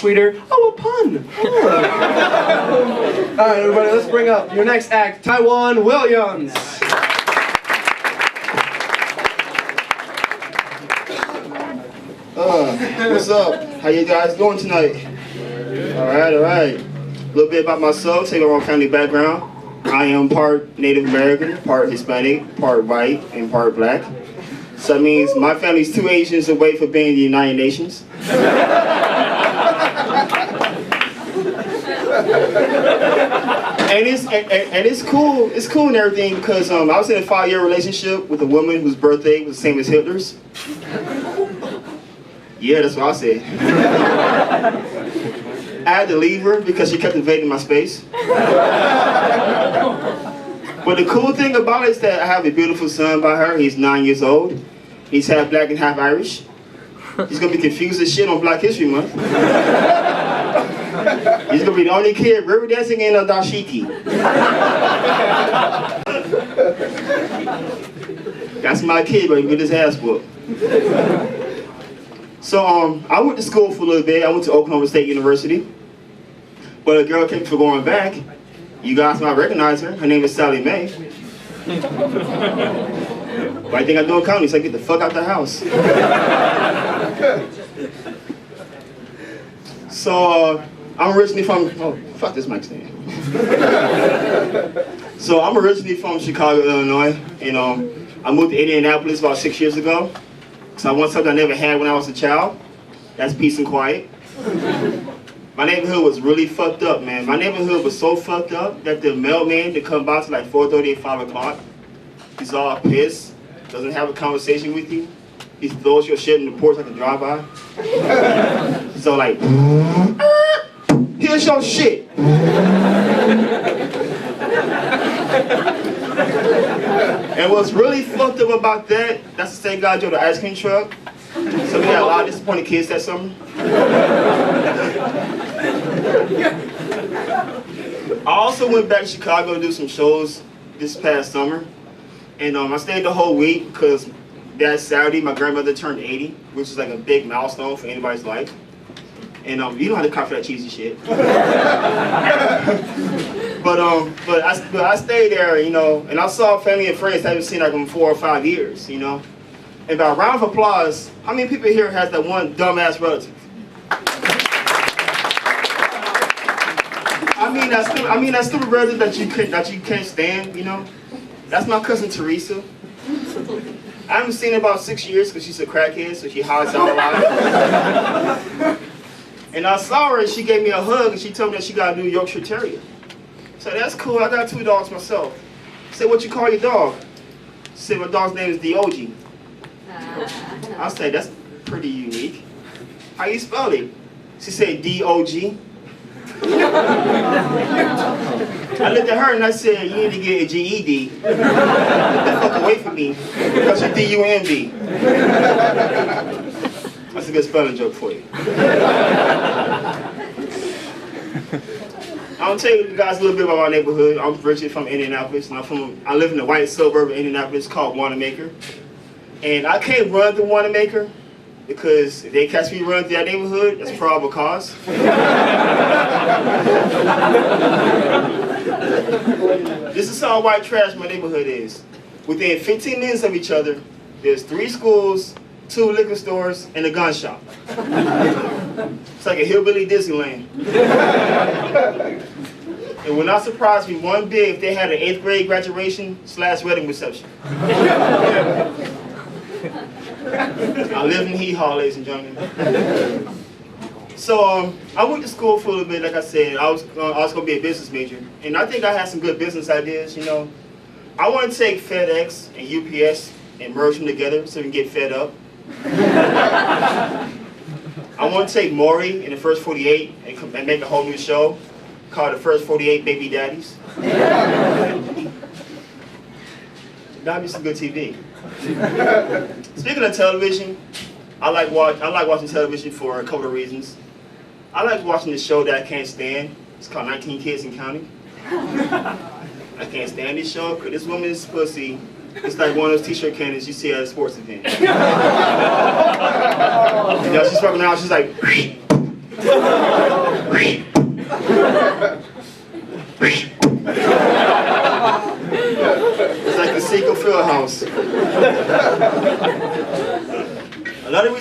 Sweeter. Oh, a pun. Oh. All right, everybody, let's bring up your next act, Tyjuan Williams. What's up? How you guys doing tonight? All right. A little bit about myself, take my family background. I am part Native American, part Hispanic, part white, and part black. So that means my family's 2 Asians away from being the United Nations. And it's cool. It's cool and everything because I was in a 5-year relationship with a woman whose birthday was the same as Hitler's. Yeah, that's what I said. I had to leave her because she kept invading my space. But the cool thing about it is that I have a beautiful son by her. He's 9 years old. He's half black and half Irish. He's gonna be confused as shit on Black History Month. He's gonna be the only kid river dancing in a dashiki. That's my kid, but he get his ass whooped. So I went to school for a little bit. I went to Oklahoma State University. But a girl kept me from going back. You guys might recognize her. Her name is Sally Mae. But I think I'm doing comedy, so I get the fuck out the house. So I'm originally from, oh, fuck this mic stand. So I'm originally from Chicago, Illinois. And I moved to Indianapolis about 6 years ago. So I want something I never had when I was a child. That's peace and quiet. My neighborhood was really fucked up, man. My neighborhood was so fucked up that the mailman to come by to like 4:30 or 5 o'clock, he's all pissed, doesn't have a conversation with you. He throws your shit in the porch like a drive-by. So like, here's your shit. And what's really fucked up about that, that's the same guy who drove the ice cream truck. So we had a lot of disappointed kids that summer. I also went back to Chicago to do some shows this past summer. And I stayed the whole week because that Saturday my grandmother turned 80, which is like a big milestone for anybody's life. And you know how to cop for that cheesy shit. But I stayed there, you know, and I saw family and friends I haven't seen like in 4 or 5 years, you know. And by a round of applause, how many people here has that one dumbass relative? I mean that stupid relative that you can't stand, you know. That's my cousin Teresa. I haven't seen her in about 6 years because she's a crackhead, so she hides out a lot. And I saw her and she gave me a hug and she told me that she got a new Yorkshire Terrier. So that's cool, I got 2 dogs myself. I said, what you call your dog? She said, my dog's name is D.O.G. I said, that's pretty unique. How you spell it? She said, D.O.G. I looked at her and I said, you need to get a GED. Get the fuck away from me, because you're D-U-M-B. That's a good spelling joke for you. I'll tell you guys a little bit about my neighborhood. I'm originally from Indianapolis, and I live in the white suburb of Indianapolis called Wanamaker. And I can't run through Wanamaker because if they catch me running through that neighborhood, that's probable cause. This is how white trash my neighborhood is. Within 15 minutes of each other, there's 3 schools, 2 liquor stores, and a gun shop. It's like a hillbilly Disneyland. It would not surprise me one bit if they had an 8th grade graduation / wedding reception. I live in Hee Haw, ladies and gentlemen. So I went to school for a little bit, like I said. I was going to be a business major. And I think I had some good business ideas, you know. I want to take FedEx and UPS and merge them together so we can get fed up. I want to take Maury and the First 48 and make a whole new show called the First 48 Baby Daddies. That'd be some good TV. Speaking of television, I like watching television for a couple of reasons. I like watching the show that I can't stand. It's called 19 Kids and Counting. I can't stand this show because this woman's pussy. It's like one of those t-shirt cannons you see at a sports event. You know, she's walking around, she's like,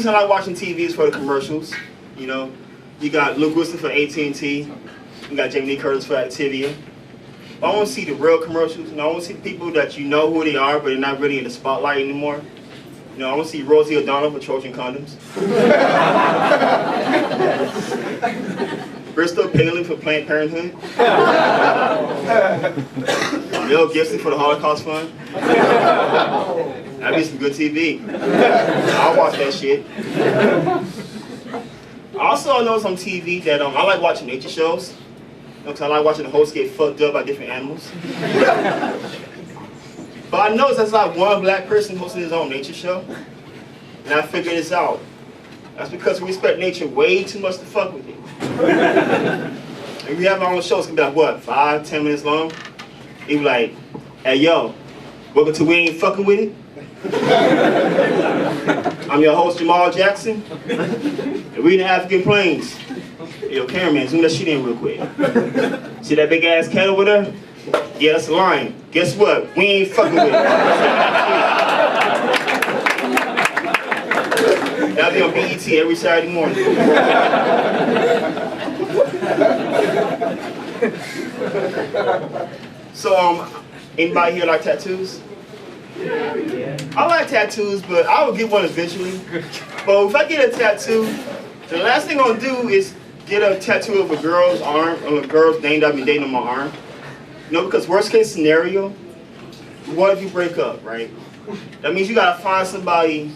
reason I like watching TV is for the commercials. You know, you got Luke Wilson for AT&T. You got Jamie Lee Curtis for Activia. I want to see the real commercials. You know, I want to see the people that you know who they are, but they're not really in the spotlight anymore. You know, I want to see Rosie O'Donnell for Trojan condoms. Bristol Palin for Planned Parenthood. Mel Gibson for the Holocaust Fund. That'd be some good TV. I'll watch that shit. Also, I noticed on TV that I like watching nature shows. Because I like watching the hosts get fucked up by different animals. But I noticed there's like one black person hosting his own nature show. And I figured this out. That's because we respect nature way too much to fuck with it. And we have our own shows, it's gonna be like, what, 5-10 minutes long? He be like, hey yo, welcome to We Ain't Fucking With It. I'm your host, Jamal Jackson. And we in the African Plains. Yo, cameraman, zoom that shit in real quick. See that big ass cat over there? Yeah, that's a lion. Guess what? We ain't fucking with it. That'll be on BET every Saturday morning. So, anybody here like tattoos? I like tattoos, but I would get one eventually. But if I get a tattoo, the last thing I'm gonna do is get a tattoo of a girl's arm, or a girl's name that I've been dating on my arm. You know, because worst case scenario, what if you break up, right? That means you gotta find somebody.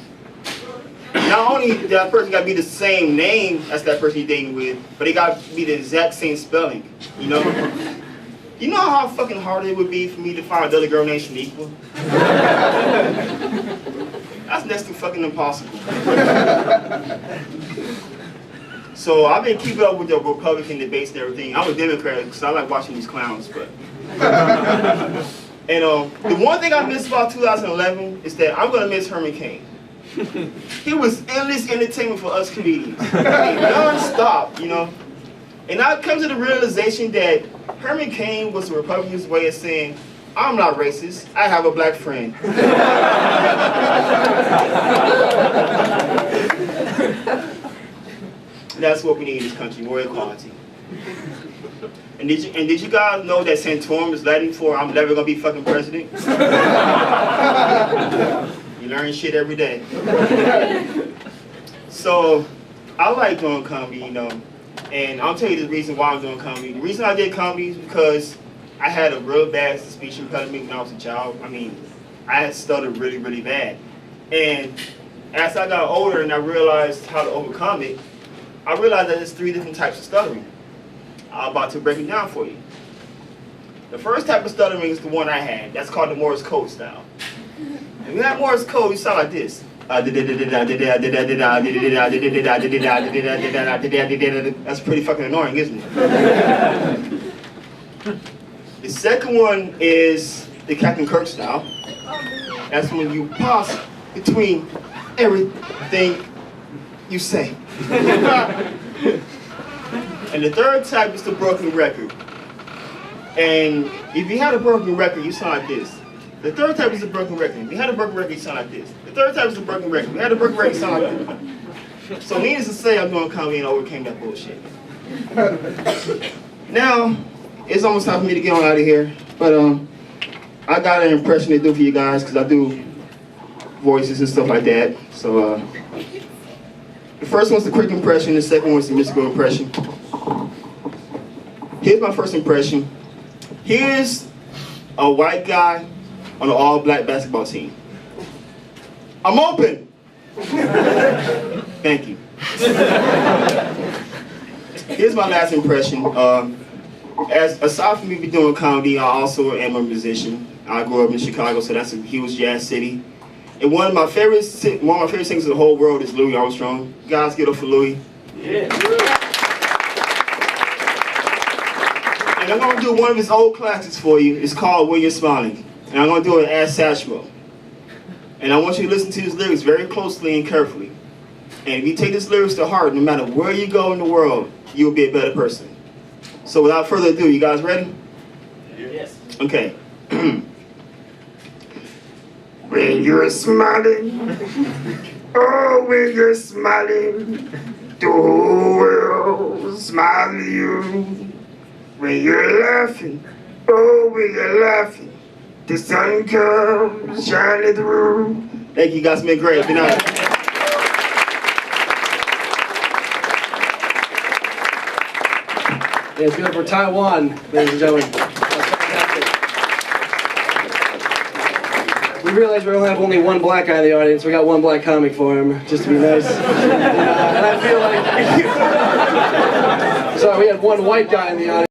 Not only that person gotta be the same name as that person you're dating with, but they gotta be the exact same spelling. You know? You know how fucking hard it would be for me to find another girl named Shaniqua? That's next to fucking impossible. So I've been keeping up with the Republican debates and everything. I'm a Democrat because I like watching these clowns, but. And the one thing I miss about 2011 is that I'm gonna miss Herman Cain. He was endless entertainment for us comedians. I mean, non-stop, you know. And I've come to the realization that Herman Cain was the Republicans' way of saying, I'm not racist, I have a black friend. That's what we need in this country, more equality. And did you guys know that Santorum is Latin for I'm never gonna be fucking president? You learn shit every day. So, I like doing comedy, you know, and I'll tell you the reason why I'm doing comedy. The reason I did comedy is because I had a real bad speech impediment when I was a child. I mean, I had stuttered really, really bad. And as I got older and I realized how to overcome it, I realized that there's 3 different types of stuttering. I'm about to break it down for you. The first type of stuttering is the one I had. That's called the Morse code style. And when you have Morse code, you sound like this. That's pretty fucking annoying, isn't it? The second one is the Captain Kirk style. That's when you pause between everything you say. And the third type is the broken record. And if you had a broken record, you sound like this. The third type is the broken record. If you had a broken record, you sound like this. The third type is the broken record. If you had a broken record, you sound like this. So needless to say, I'm doing comedy and overcame that bullshit. Now, it's almost time for me to get on out of here. But I got an impression to do for you guys because I do voices and stuff like that. So the first one's the quick impression. The second one's the mystical impression. Here's my first impression. Here's a white guy on an all-black basketball team. I'm open. Thank you. Here's my last impression. Aside from me doing comedy, I also am a musician. I grew up in Chicago, so that's a huge jazz city. And one of my favorite singers in the whole world is Louis Armstrong. Guys, get up for Louis. Yeah. And I'm gonna do one of his old classics for you. It's called Williams-Herman. And I'm gonna do it as Satchmo. And I want you to listen to his lyrics very closely and carefully. And if you take his lyrics to heart, no matter where you go in the world, you'll be a better person. So without further ado, you guys ready? Yes. Okay. When you're smiling Oh, when you're smiling, the whole world smiles at you. When you're laughing, oh, when you're laughing, the sun comes shining through. Thank you, guys. Been great. Good night. Yeah, it's good for Tyjuan, ladies and gentlemen. We realized we only have one black guy in the audience. We got one black comic for him, just to be nice. And I feel like... Sorry, we had one white guy in the audience.